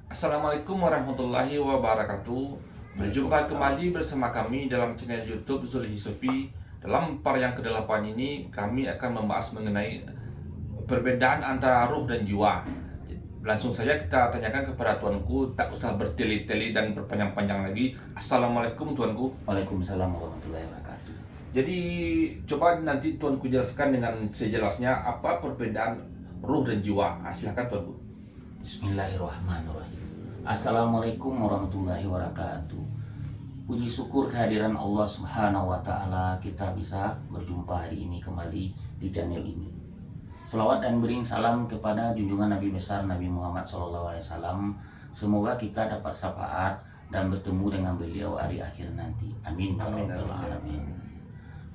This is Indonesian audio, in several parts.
Assalamualaikum warahmatullahi wabarakatuh. Berjumpa kembali bersama kami dalam channel YouTube Zulhi Sufi. Dalam part yang ke-8 ini kami akan membahas mengenai perbedaan antara ruh dan jiwa. Langsung saja kita tanyakan kepada tuanku, tak usah bertele-tele dan berpanjang-panjang lagi. Assalamualaikum tuanku. Waalaikumsalam warahmatullahi wabarakatuh. Jadi coba nanti tuanku jelaskan dengan sejelasnya apa perbedaan ruh dan jiwa. Silakan tuanku. Bismillahirrahmanirrahim. Assalamualaikum warahmatullahi wabarakatuh. Puji syukur kehadiran Allah Subhanahu wa Ta'ala, kita bisa berjumpa hari ini kembali di channel ini. Selawat dan bering salam kepada junjungan Nabi besar Nabi Muhammad SAW. Semoga kita dapat syafaat dan bertemu dengan beliau hari akhir nanti. Amin ya rabbal alamin.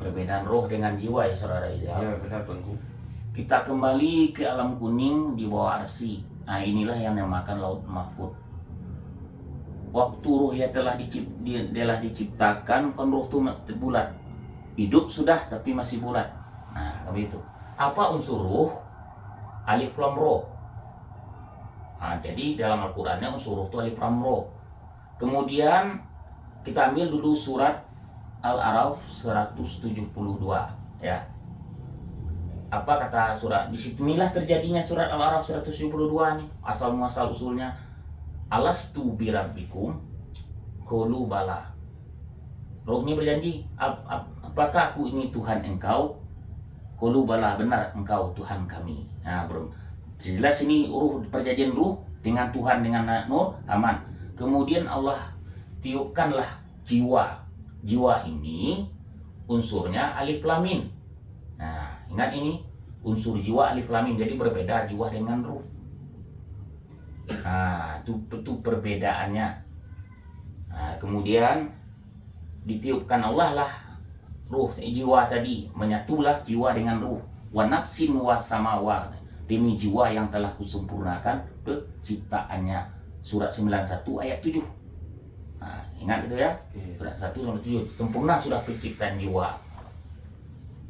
Perbedaan roh dengan jiwa ya saudara Ya, Rizal. benar tuanku. Kita kembali ke alam kuning di bawah arsi. Nah, inilah yang dinamakan laut mahfud. Waktu ruh ya telah diciptakan, kan ruh itu bulat. Hidup sudah tapi masih bulat. Nah, begitu. Apa unsur ruh? Alif lam roh. Nah, jadi dalam Al-Qur'annya unsur ruh itu alif lam roh. Kemudian kita ambil dulu surat Al-A'raf 172 ya. Apa kata surat? Disinilah terjadinya surat Al-A'raf 172 nih. Asal muasal usulnya. Alastu birabbikum? Qalu bala. Rohnya berjanji, apakah aku ini Tuhan engkau? Qalu bala, benar engkau Tuhan kami. Nah, bro. Jelas ini perjanjian ruh dengan Tuhan, dengan Nur, aman. Kemudian Allah tiupkanlah jiwa. Jiwa ini unsurnya alif lam mim. Nah, ingat ini unsur jiwa alif lam mim, jadi berbeda jiwa dengan ruh. Nah, itu perbedaannya. Nah, kemudian ditiupkan Allah lah ruh jiwa tadi, menyatulah jiwa dengan ruh. Wa nafsin was samawa, demi jiwa yang telah kusempurnakan penciptaannya. Surat 91 ayat 7. Nah, ingat itu ya. Surat 1 sampai 7, sempurna sudah penciptaan jiwa.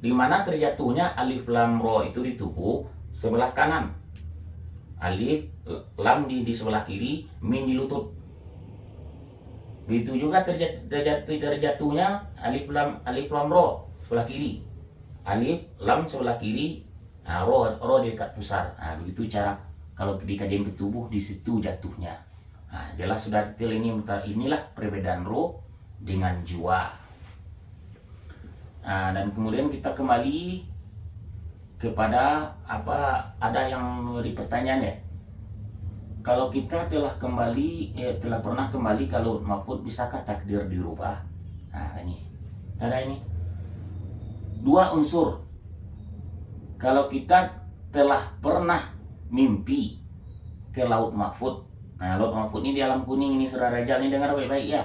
Di mana terjatuhnya alif lam ro itu di tubuh sebelah kanan. Alif lam di sebelah kiri, min di lutut. Begitu juga terjatuhnya alif lam ro sebelah kiri. Alif lam sebelah kiri, nah, ro di dekat pusar. Nah, begitu cara kalau di kajian ke tubuh, di situ jatuhnya. Nah, jelas sudah detail ini. Inilah perbedaan roh dengan jiwa. Nah, dan kemudian kita kembali kepada apa, ada yang memberi pertanyaan ya. Kalau kita telah pernah kembali kalau mahfud, bisakah takdir dirubah? Nah, ini. Ada ini. Dua unsur. Kalau kita telah pernah mimpi ke laut mahfud. Nah, laut mahfud ini di alam kuning ini, saudara Rizal, ini dengar baik-baik ya.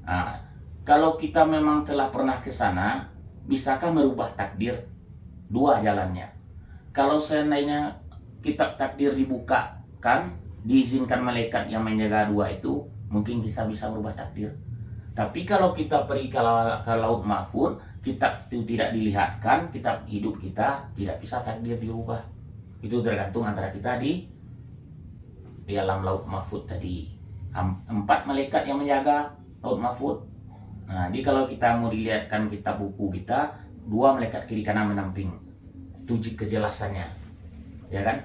Nah, kalau kita memang telah pernah ke sana, bisakah merubah takdir? Dua jalannya. Kalau seandainya kitab takdir dibukakan, diizinkan malaikat yang menjaga dua itu, mungkin bisa merubah takdir. Tapi kalau kita pergi ke laut mahfud, kitab itu tidak dilihatkan, kitab hidup kita tidak bisa takdir dirubah. Itu tergantung antara kita di alam laut mahfud tadi. 4 malaikat yang menjaga laut mahfud. Nah, jadi kalau kita mau dilihatkan kitab buku kita, 2 malaikat kiri kanan menamping. Itu kejelasannya, ya kan?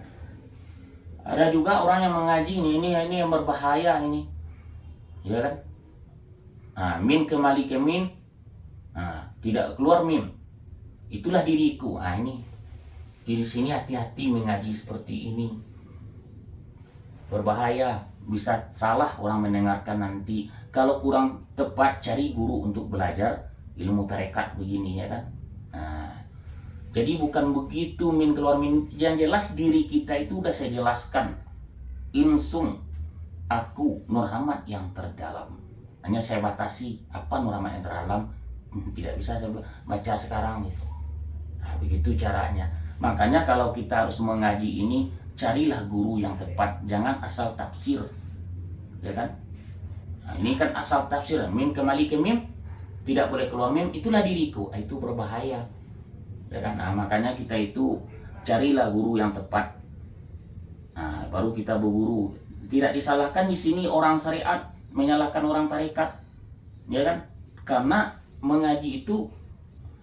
Ada juga orang yang mengaji ini yang berbahaya ini, ya kan? Nah, min kembali ke min, nah, tidak keluar mim. Itulah diriku. Nah, ini di sini hati-hati mengaji seperti ini. Berbahaya, bisa salah orang mendengarkan nanti. Kalau kurang tepat, cari guru untuk belajar ilmu tarekat begini, ya kan? Nah, jadi bukan begitu min keluar min. Yang jelas diri kita itu udah saya jelaskan. Insung, aku Nur Hamad yang terdalam. Hanya saya batasi apa Nur Hamad yang terdalam. Tidak bisa saya baca sekarang gitu. Nah, begitu caranya. Makanya kalau kita harus mengaji ini, carilah guru yang tepat. Jangan asal tafsir, ya kan? Nah, ini kan asal tafsir. Min kembali ke mim, tidak boleh keluar mim. Itulah diriku. Itu berbahaya, ya kan? Nah, makanya kita itu carilah guru yang tepat. Nah, baru kita berguru Tidak disalahkan di sini orang syariat menyalahkan orang tarekat, ya kan? Karena mengaji itu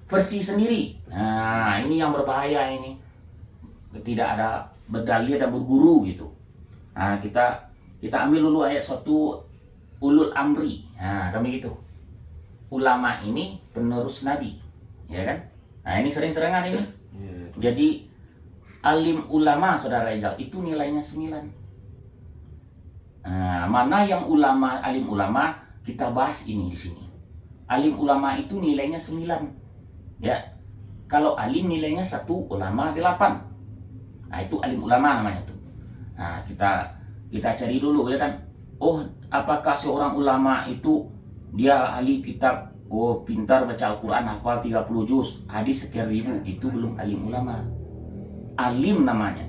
versi sendiri. Nah, ini yang berbahaya ini. Tidak ada berdalil dan berguru gitu. Nah, kita ambil dulu ayat 1 ulul amri. Nah, kami gitu. Ulama ini penerus nabi, ya kan? Nah, ini sering terdengar ini. Jadi alim ulama, saudara Rizal, itu nilainya 9. Nah, mana yang ulama, alim ulama, kita bahas ini di sini. Alim ulama itu nilainya 9. Ya. Kalau alim nilainya 1, ulama 8. Nah, itu alim ulama namanya tuh. Nah, kita cari dulu, ya kan? Oh, apakah seorang ulama itu dia ahli kitab, oh pintar baca Al-Quran, hafal 30 juz, hadis sekian ribu, itu belum alim ulama. Alim namanya.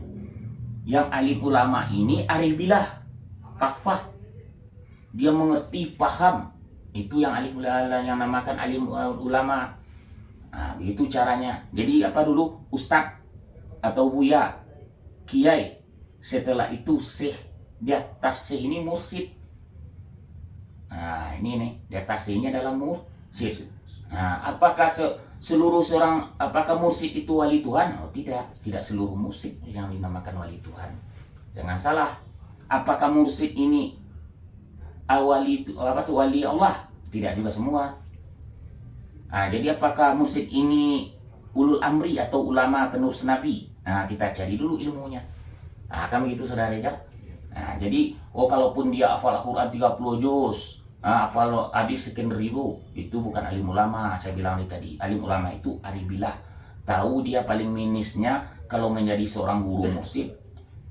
Yang alim ulama ini aribilah, kafah. Dia mengerti, paham. Itu yang alim ulama, yang namakan alim ulama. Nah, begitu caranya. Jadi apa dulu? Ustadz atau buya, kiai. Setelah itu syekh. Di atas syekh ini mursyid. Nah, ini nih, di atas syikhnya adalah mursyid. Nah, apakah seluruh seorang, apakah mursyid itu wali Tuhan? Oh, tidak seluruh mursyid yang dinamakan wali Tuhan. Jangan salah. Apakah mursyid ini wali Allah? Tidak juga semua. Nah, jadi apakah mursyid ini ulul amri atau ulama penerus nabi? Nah, kita cari dulu ilmunya. Nah, kami gitu, saudara ya. Nah, jadi kalaupun dia hafal Al-Quran 30 juz, hafal hadis sekian ribu, itu bukan alim ulama. Saya bilang tadi, alim ulama itu aribilah, tahu dia paling minusnya kalau menjadi seorang guru mursyid,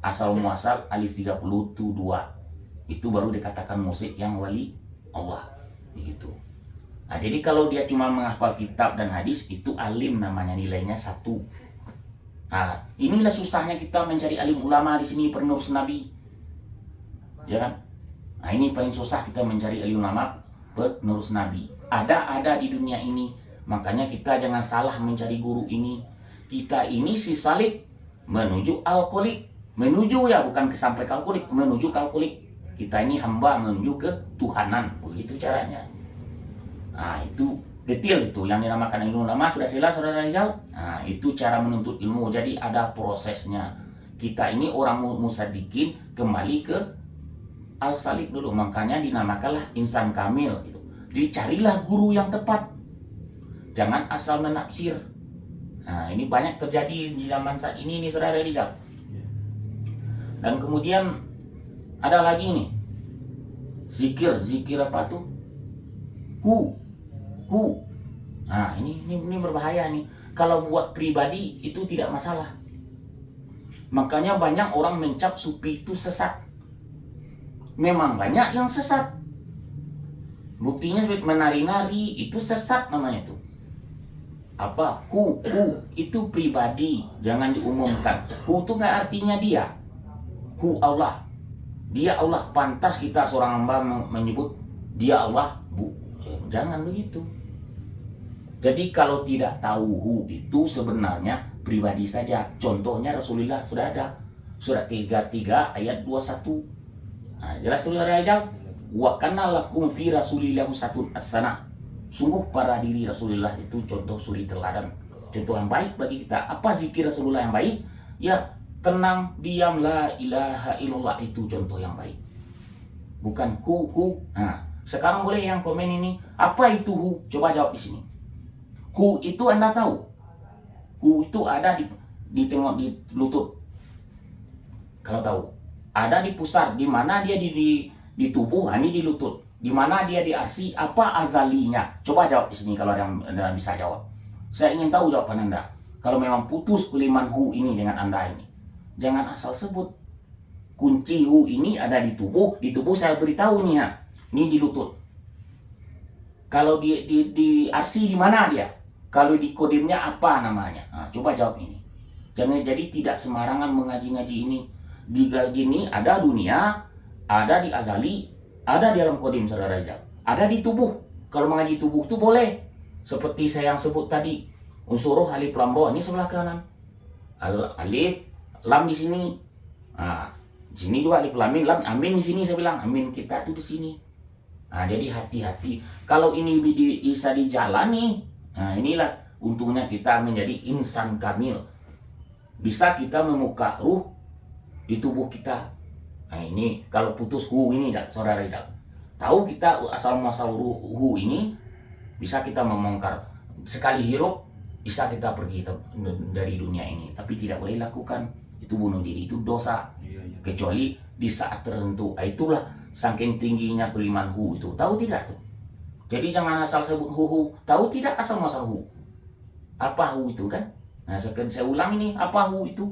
asal muasal alif 30 itu 2. Itu baru dikatakan mursyid yang wali Allah, begitu. Nah, jadi kalau dia cuma menghafal kitab dan hadis, itu alim namanya, nilainya 1. Nah, inilah susahnya kita mencari alim ulama di sini, penerus nabi. Ya kan? Nah, ini paling susah kita mencari alim ulama penerus nabi. Ada di dunia ini. Makanya kita jangan salah mencari guru ini. Kita ini si salik menuju alkoholik. Menuju ya, bukan sampai ke alkoholik, menuju ke alkoholik. Kita ini hamba menuju ke Tuhanan. Begitu caranya. Nah, itu detail itu yang dinamakan ilmu ulama. Sudah jelas, saudara Rizal? Nah, itu cara menuntut ilmu. Jadi ada prosesnya. Kita ini orang musadikin kembali ke al-salik dulu. Makanya dinamakanlah insan kamil gitu. Dicarilah guru yang tepat. Jangan asal menafsir. Nah, ini banyak terjadi di zaman saat ini nih, saudara Rizal. Dan kemudian ada lagi nih. Zikir apa tuh? Hu. Nah, ini berbahaya nih. Kalau buat pribadi itu tidak masalah. Makanya banyak orang mencap sufi itu sesat. Memang banyak yang sesat. Buktinya menari-nari itu sesat namanya itu. Apa? Hu itu pribadi, jangan diumumkan. Hu itu nggak artinya dia. Hu Allah. Dia Allah, pantas kita seorang hamba menyebut dia Allah. Jangan begitu. Jadi kalau tidak tahu hu itu sebenarnya pribadi saja. Contohnya Rasulullah sudah ada. Surat 33 ayat 21. Nah, jelas saudara Rizal? Wa kana lakum fi Rasulillah uswatun hasanah. Sungguh para diri Rasulullah itu contoh suri teladan. Contoh yang baik bagi kita. Apa zikir Rasulullah yang baik? Ya, tenang, diam, la ilaha illallah, itu contoh yang baik. Bukan hu. Nah, sekarang boleh yang komen ini, apa itu hu? Coba jawab di sini. Hu itu Anda tahu? Hu itu ada di tengok di lutut. Kalau tahu, ada di pusar. Di mana dia di tubuh? Ini di lutut. Di mana dia di arsi? Apa azalinya? Coba jawab di sini kalau ada yang bisa jawab. Saya ingin tahu jawaban Anda. Kalau memang putus keliman hu ini dengan Anda ini, jangan asal sebut. Kunci hu ini ada di tubuh. Di tubuh saya beritahu nih ya. Ini di lutut. Kalau di arsi di mana dia? Kalau di kodimnya apa namanya? Nah, coba jawab ini. Jangan jadi tidak sembarangan mengaji-ngaji ini. Di gini ada dunia, ada di azali, ada di alam kodim, saudara Rizal. Ada di tubuh. Kalau mengaji tubuh itu boleh. Seperti saya yang sebut tadi. Unsuruh alif lam ra, ini sebelah kanan. Alif lam di sini. Nah, Di sini juga alif lam mim, lam amin di sini saya bilang amin kita tuh di sini. Nah, jadi hati-hati. Kalau ini bisa dijalani, nah inilah untungnya kita menjadi insan kamil. Bisa kita memuka ruh di tubuh kita. Nah ini kalau putus hu ini saudara tidak tahu kita asal muasal hu ini, bisa kita membongkar. Sekali hirup bisa kita pergi dari dunia ini, tapi tidak boleh lakukan. Itu bunuh diri, itu dosa. Kecuali di saat tertentu. Itulah saking tingginya keliman hu itu. Tahu tidak tuh? Jadi jangan asal sebut hu. Tahu tidak asal muasal hu? Apa hu itu kan? Nah, saya ulang ini, apa hu itu?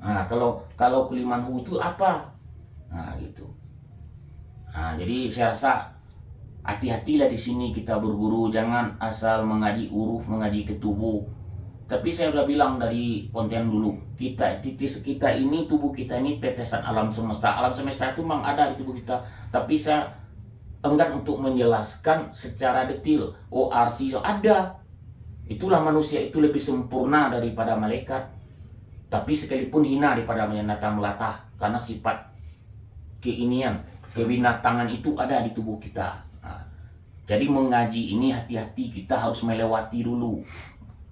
Nah, kalau keliman hu itu apa? Nah, gitu. Nah, jadi saya rasa hati-hatilah di sini kita berguru, jangan asal mengaji huruf, mengaji ke tubuh. Tapi saya udah bilang dari konten dulu, titis kita ini, tubuh kita ini tetesan alam semesta. Alam semesta itu memang ada di tubuh kita, tapi saya enggan untuk menjelaskan secara detail. ORC ada. Itulah manusia itu lebih sempurna daripada malaikat. Tapi sekalipun hina daripada binatang melata, karena sifat keinian, kebinatangan itu ada di tubuh kita. Nah, jadi mengaji ini hati-hati, kita harus melewati dulu,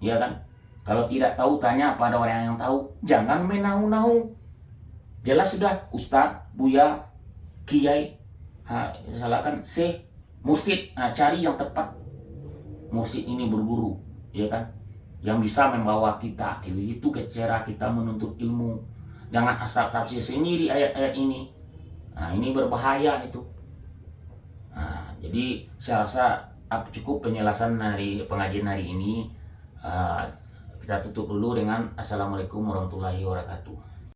ya kan? Kalau tidak tahu tanya pada orang yang tahu, jangan menahu-nahu. Jelas sudah, Ustadz, Buya, Kiai, salahkan Syekh, Mursid, cari yang tepat. Mursid ini berguru, ya kan? Yang bisa membawa kita, itu cara kita menuntut ilmu. Jangan asal tafsir sendiri ayat-ayat ini. Nah, ini berbahaya itu. Nah, jadi saya rasa cukup penjelasan dari pengajian hari ini. Kita tutup dulu dengan Assalamualaikum warahmatullahi wabarakatuh.